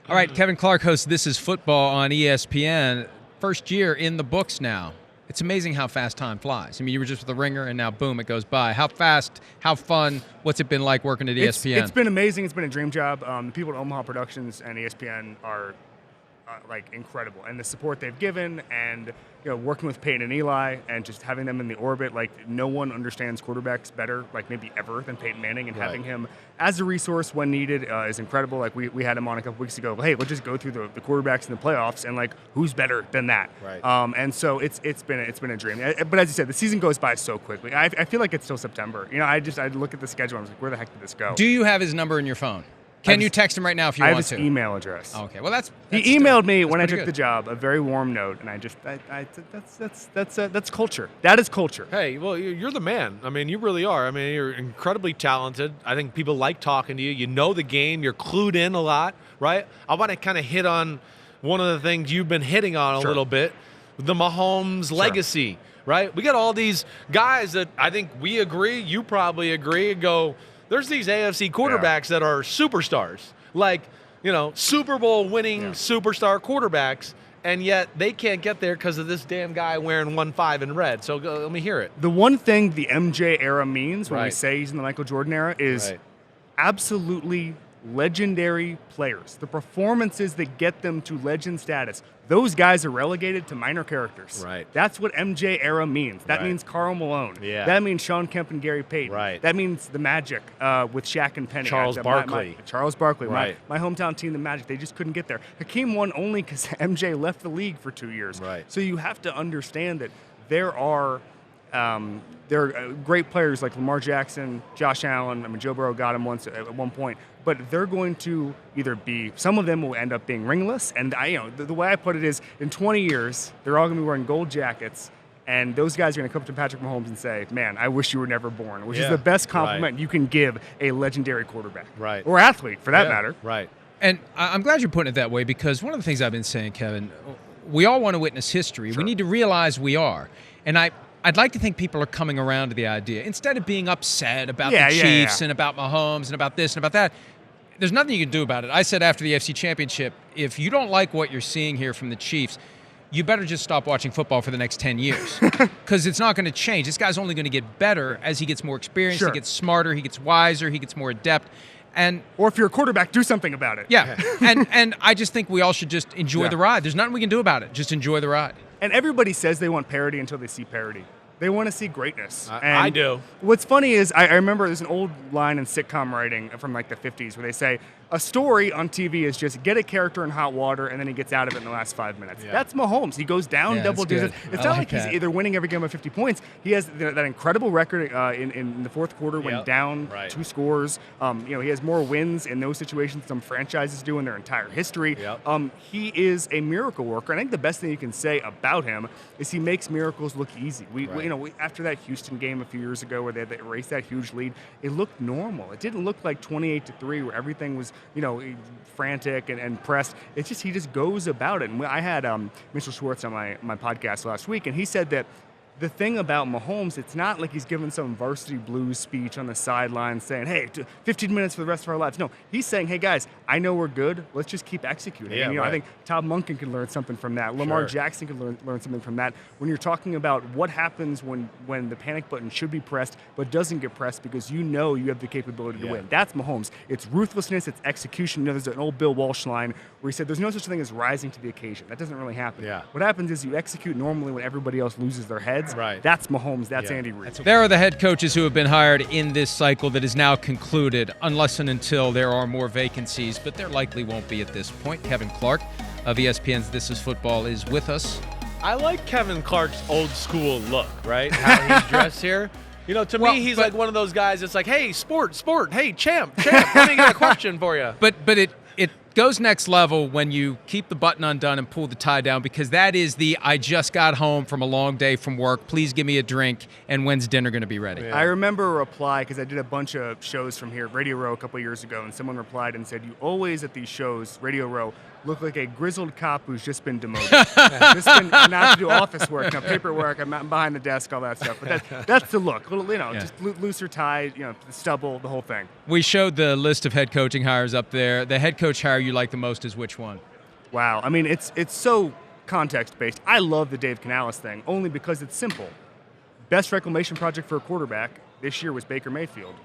All right, Kevin Clark hosts This Is Football on ESPN. First year in the books now. It's amazing how fast time flies. I mean, you were just with the Ringer, and now, boom, it goes by. How fast, how fun, what's it been like working at ESPN? It's been amazing. It's been a dream job. The people at Omaha Productions and ESPN are incredible, and the support they've given, and working with Peyton and Eli, and just having them in the orbit. Like, no one understands quarterbacks better, like maybe ever, than Peyton Manning, and having him as a resource when needed is incredible. Like, we had him on a couple weeks ago. Hey, let's just go through the quarterbacks in the playoffs, and like, who's better than that? Right. And so it's been a dream. But as you said, the season goes by so quickly. I feel like it's still September. I look at the schedule and I was like, where the heck did this go? Do you have his number in your phone? Can you text him right now if you want to? I have his email address. Okay, well that's he emailed me when I took the job, a very warm note, and that's culture. That is culture. Hey, well, you're the man. I mean, you really are. I mean, you're incredibly talented. I think people like talking to you. You know the game. You're clued in a lot, right? I want to kind of hit on one of the things you've been hitting on a little bit, the Mahomes legacy, right? We got all these guys that I think we agree, you probably agree, and go, there's these AFC quarterbacks that are superstars, like, Super Bowl winning superstar quarterbacks, and yet they can't get there because of this damn guy wearing 1-5 in red. So let me hear it. The one thing the MJ era means when we say he's in the Michael Jordan era is absolutely legendary players. The performances that get them to legend status, those guys are relegated to minor characters. Right. That's what MJ era means. That means Karl Malone. Yeah. That means Sean Kemp and Gary Payton. Right. That means the Magic with Shaq and Penny. Charles Barkley. Charles Barkley. Right. My hometown team, the Magic, they just couldn't get there. Hakeem won only because MJ left the league for 2 years. Right. So you have to understand that there are great players like Lamar Jackson, Josh Allen. I mean, Joe Burrow got him once at one point. But they're going to either be, some of them will end up being ringless. And the way I put it is, in 20 years, they're all going to be wearing gold jackets. And those guys are going to come up to Patrick Mahomes and say, man, I wish you were never born, which is the best compliment you can give a legendary quarterback. Right. Or athlete, for that matter. Right. And I'm glad you're putting it that way, because one of the things I've been saying, Kevin, we all want to witness history. We need to realize we are. And I'd like to think people are coming around to the idea. Instead of being upset about the Chiefs and about Mahomes and about this and about that, there's nothing you can do about it. I said after the AFC Championship, if you don't like what you're seeing here from the Chiefs, you better just stop watching football for the next 10 years, because it's not going to change. This guy's only going to get better as he gets more experienced, he gets smarter, he gets wiser, he gets more adept. Or if you're a quarterback, do something about it. Yeah, and I just think we all should just enjoy the ride. There's nothing we can do about it. Just enjoy the ride. And everybody says they want parity until they see parity. They want to see greatness. I do. What's funny is I remember there's an old line in sitcom writing from like the 50s where they say, a story on TV is just get a character in hot water and then he gets out of it in the last 5 minutes. That's Mahomes. He goes down double digits. It's not like he's either winning every game by 50 points. He has that incredible record in the fourth quarter when down 2 scores. He has more wins in those situations than some franchises do in their entire history. He is a miracle worker. And I think the best thing you can say about him is he makes miracles look easy. We after that Houston game a few years ago where they erased that huge lead, it looked normal. It didn't look like 28-3 where everything was frantic and pressed. It's just, he just goes about it. And I had Mitchell Schwartz on my podcast last week, and he said that the thing about Mahomes, it's not like he's giving some varsity blues speech on the sideline saying, hey, 15 minutes for the rest of our lives. No, he's saying, hey, guys, I know we're good. Let's just keep executing. Yeah, I think Todd Monken can learn something from that. Lamar Jackson can learn something from that. When you're talking about what happens when the panic button should be pressed but doesn't get pressed because you have the capability to win. That's Mahomes. It's ruthlessness. It's execution. There's an old Bill Walsh line where he said there's no such thing as rising to the occasion. That doesn't really happen. What happens is you execute normally when everybody else loses their heads. That's Mahomes. That's Andy Reid. There are the head coaches who have been hired in this cycle that is now concluded, unless and until there are more vacancies, but there likely won't be at this point. Kevin Clark of ESPN's This Is Football is with us. I like Kevin Clark's old school look, right? How he's dressed here. To me, he's like one of those guys that's like, hey, sport, hey, champ, let me get a question for you. But it goes next level when you keep the button undone and pull the tie down, because that is the I just got home from a long day from work, please give me a drink, and when's dinner going to be ready? I remember a reply, because I did a bunch of shows from here, Radio Row, a couple years ago, and someone replied and said, you always at these shows, Radio Row, look like a grizzled cop who's just been demoted. Just been not to do office work, paperwork, I'm behind the desk, all that stuff. But that's the look. Just looser tie, the stubble, the whole thing. We showed the list of head coaching hires up there. The head coach hire you like the most is which one? Wow. I mean, it's so context-based. I love the Dave Canales thing only because it's simple. Best reclamation project for a quarterback this year was Baker Mayfield.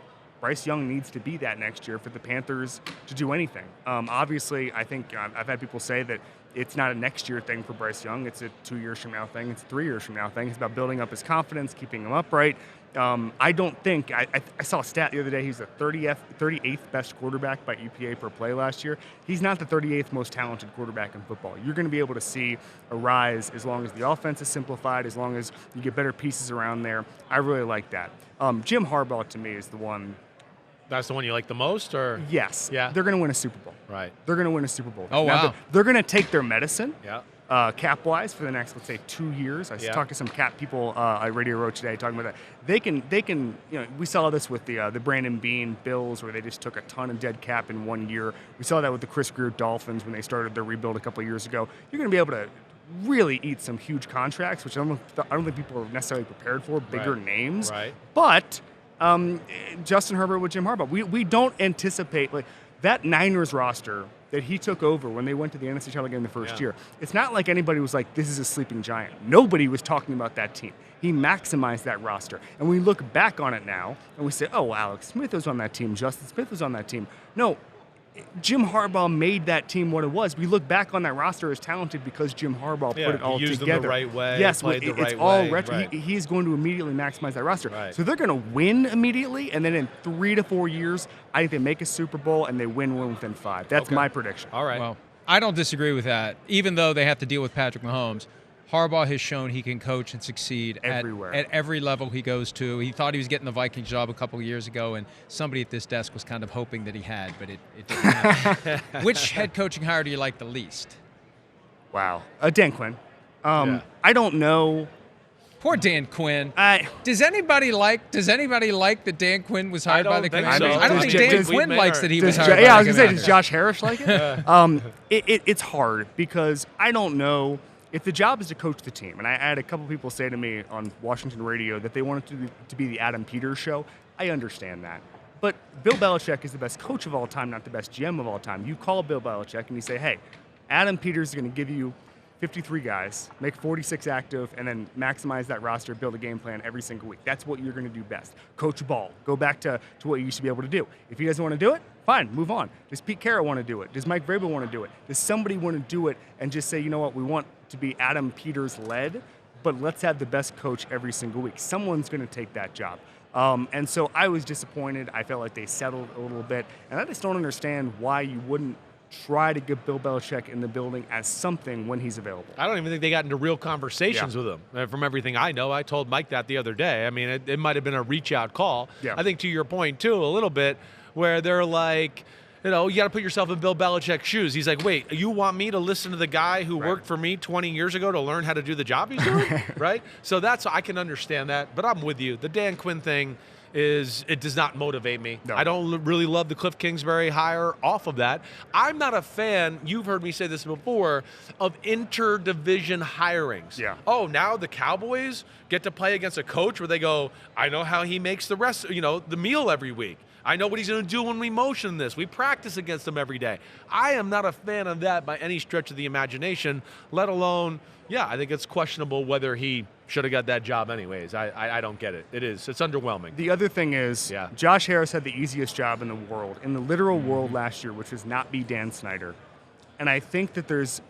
Bryce Young needs to be that next year for the Panthers to do anything. Obviously, I think I've had people say that it's not a next year thing for Bryce Young. It's a 2 years from now thing. It's a 3 years from now thing. It's about building up his confidence, keeping him upright. I don't think I saw a stat the other day. He's the 38th best quarterback by EPA per play last year. He's not the 38th most talented quarterback in football. You're going to be able to see a rise as long as the offense is simplified, as long as you get better pieces around there. I really like that. Jim Harbaugh to me is the one. That's the one you like the most, or? Yes. Yeah. They're going to win a Super Bowl. Right. They're going to win a Super Bowl. Oh, now, wow. They're going to take their medicine. Yeah. Cap-wise for the next, let's say, 2 years. I Yeah. talked to some cap people at Radio Row today talking about that. They can. We saw this with the Brandon Beane Bills where they just took a ton of dead cap in 1 year. We saw that with the Chris Greer Dolphins when they started their rebuild a couple of years ago. You're going to be able to really eat some huge contracts, which I don't think people are necessarily prepared for. Bigger Right. names, Right. But Justin Herbert with Jim Harbaugh, we don't anticipate like that Niners roster that he took over when they went to the NFC title game the first year. It's not like anybody was like, this is a sleeping giant. Nobody was talking about that team. He maximized that roster. And we look back on it now and we say, oh, Alex Smith was on that team. Justin Smith was on that team. No, Jim Harbaugh made that team what it was. We look back on that roster as talented because Jim Harbaugh put it all he used together. them the right way. Yes, played the it's right all way. retro. Right. He's going to immediately maximize that roster. Right. So they're going to win immediately, and then in 3 to 4 years, I think they make a Super Bowl and they win one within 5. That's Okay. my prediction. All right. Well, I don't disagree with that. Even though they have to deal with Patrick Mahomes, Harbaugh has shown he can coach and succeed Everywhere. at every level he goes to. He thought he was getting the Vikings job a couple of years ago, and somebody at this desk was kind of hoping that he had, but it didn't happen. Which head coaching hire do you like the least? Wow. Dan Quinn. Yeah. I don't know. Poor Dan Quinn. I Does anybody like that Dan Quinn was hired I by don't the think Commanders? so. I don't think Dan Does- Quinn likes that he was does hired Ja- by I the was going to say, Commanders. does Josh Harris like it? It's hard because I don't know. If the job is to coach the team, and I had a couple people say to me on Washington radio that they wanted to be the Adam Peters show, I understand that. But Bill Belichick is the best coach of all time, not the best GM of all time. You call Bill Belichick and you say, hey, Adam Peters is going to give you 53 guys, make 46 active, and then maximize that roster, build a game plan every single week. That's what you're going to do best. Coach ball. Go back to what you used to be able to do. If he doesn't want to do it, fine, move on. Does Pete Carroll want to do it? Does Mike Vrabel want to do it? Does somebody want to do it and just say, you know what, we want to be Adam Peters led, but let's have the best coach every single week. Someone's going to take that job. And so I was disappointed. I felt like they settled a little bit. And I just don't understand why you wouldn't try to get Bill Belichick in the building as something when he's available. I don't even think they got into real conversations with him. From everything I know, I told Mike that the other day. I mean, it might have been a reach-out call. Yeah. I think to your point, too, a little bit, where they're like, you know, you got to put yourself in Bill Belichick's shoes. He's like, wait, you want me to listen to the guy who worked for me 20 years ago to learn how to do the job he's doing? Right? So I can understand that. But I'm with you. The Dan Quinn thing it does not motivate me. No. I don't really love the Cliff Kingsbury hire off of that. I'm not a fan, you've heard me say this before, of interdivision hirings. Yeah. Oh, now the Cowboys get to play against a coach where they go, I know how he makes the meal every week. I know what he's going to do when we motion this. We practice against him every day. I am not a fan of that by any stretch of the imagination, let alone, I think it's questionable whether he should have got that job anyways. I don't get it. It's underwhelming. The other thing is, Josh Harris had the easiest job in the world, in the literal world last year, which was not be Dan Snyder. And I think that there's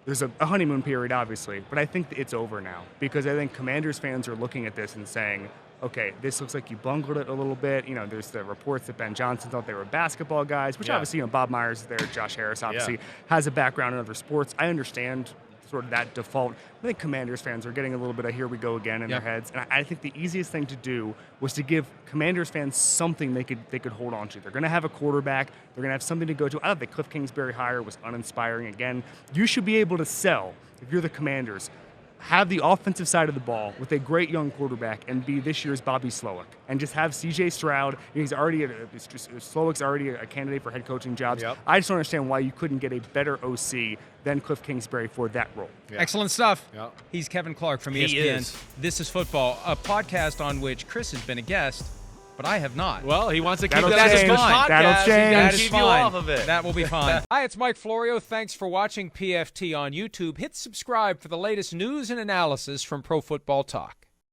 a honeymoon period, obviously, but I think that it's over now because I think Commanders fans are looking at this and saying, okay, this looks like you bungled it a little bit. You know, there's the reports that Ben Johnson thought they were basketball guys, which obviously, Bob Myers is there. Josh Harris obviously has a background in other sports. I understand sort of that default. I think Commanders fans are getting a little bit of here we go again in their heads. And I think the easiest thing to do was to give Commanders fans something they could hold on to. They're going to have a quarterback. They're going to have something to go to. I thought the Cliff Kingsbury hire was uninspiring again. You should be able to sell, if you're the Commanders, have the offensive side of the ball with a great young quarterback and be this year's Bobby Slowick, and just have C.J. Stroud. Slowick's already a candidate for head coaching jobs. Yep. I just don't understand why you couldn't get a better OC than Cliff Kingsbury for that role. Yeah. Excellent stuff. Yep. He's Kevin Clark from He ESPN. is. This is Football, a podcast on which Chris has been a guest. but I have not. Well, he wants to keep That'll that as a good change. podcast. That'll He's change. gonna That is keep you fine. off of it. That will be fine. Hi, it's Mike Florio. Thanks for watching PFT on YouTube. Hit subscribe for the latest news and analysis from Pro Football Talk.